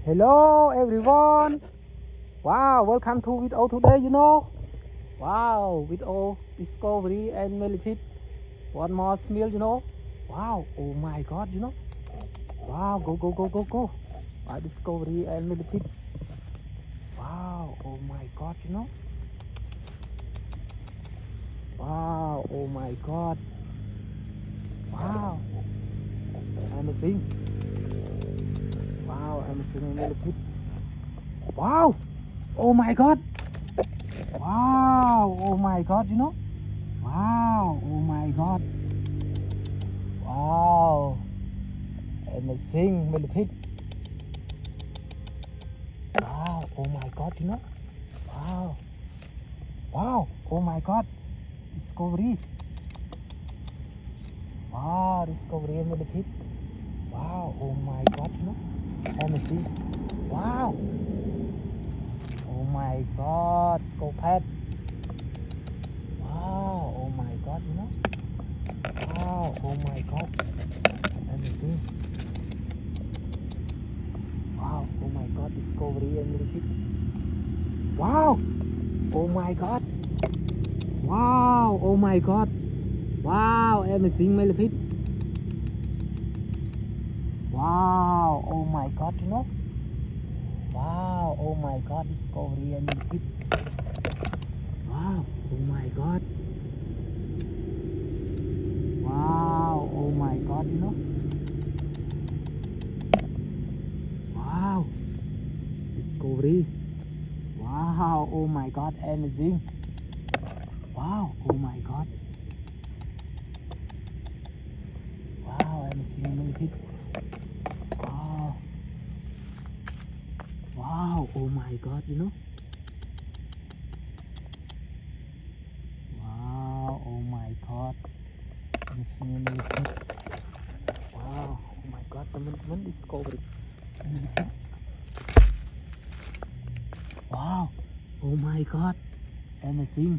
Hello everyone. Wow, welcome to video today, Wow, video discovery and millipede. One more smell, Wow, oh my god, Wow, go. Discovery and millipede. Wow, oh my god, Wow, oh my god. Wow. Amazing. Wow, amazing millipede. Wow. Oh my god. Wow, oh my god, Wow, oh my god. Wow. Amazing millipede. Wow, oh my god, Wow. Wow, oh my god. Discovery. Wow, discovery millipede. Wow, oh my god, Amazing. Wow. Oh my god, scopehead. Wow, oh my god, Wow, oh my god. Amazing. Wow, oh my god, discovery and millipede. Wow, oh my god. Wow, oh my god. Wow, amazing millipede. Wow, oh my god, Wow, oh my god, discovery and millipede. Wow, oh my god. Wow, oh my god, Wow, discovery. Wow, oh my god, amazing. Wow, oh my god. Wow, amazing millipede. Wow. Wow, oh my god, Wow, oh my god. Amazing millipede. Wow, oh my god, teman-teman discovery. Wow, oh my god, amazing.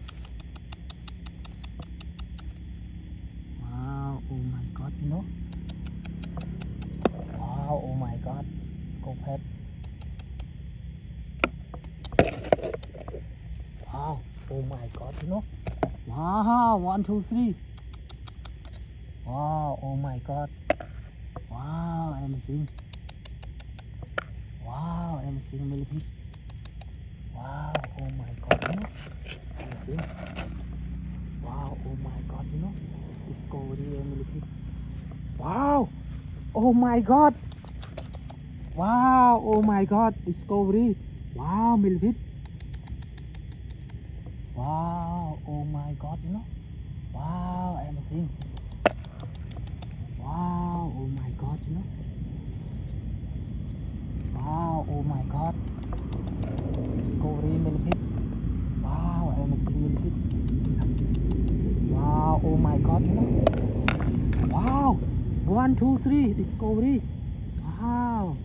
Wow, oh my god, Wow, oh my god, scopehead. Wow, oh my god, Wow, 1, 2, 3. Wow, oh my god. Wow, amazing. Wow, amazing millipede. Wow, oh my god, amazing. Wow, oh my god, discovery and millipede. Wow, oh my god. Wow, oh my god, discovery. Wow, millipede. Wow, oh my god, Wow, amazing. Wow, oh my god, Wow, oh my god. Discovery millipede. Wow, amazing millipede. Wow, oh my god, Wow, 1, 2, 3, discovery. Wow.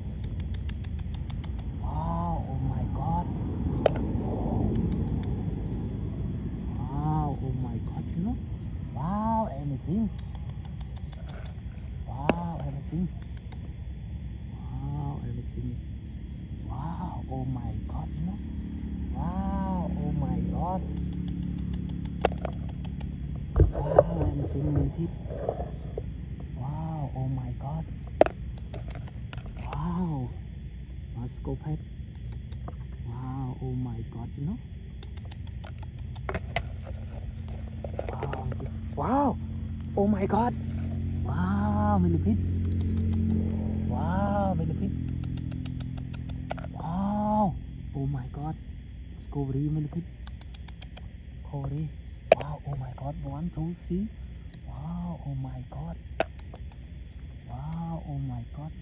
Wow, oh my god. Wow, oh my god, Wow, amazing. Wow, amazing. Wow, amazing. Wow, oh my god, Wow, oh my god. Wow, amazing millipede. Wow, oh my god. Wow. Let's go pet. Wow, oh my god, Wow, wow, oh my god. Wow, millipede. Wow, millipede. Wow, oh my god. Discovery millipede. Discovery. Wow, oh my god. 1, 2, 3. Wow, oh my god. Wow, oh my god,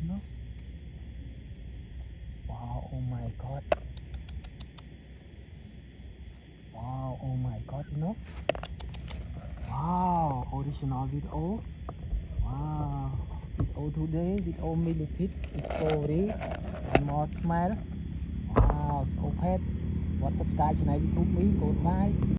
Wow, oh my god. Wow, oh my god, Wow, original video. Wow, video today, video millipede discovery and more smile. Wow, scopehead. What subscribe channel YouTube me. Goodbye.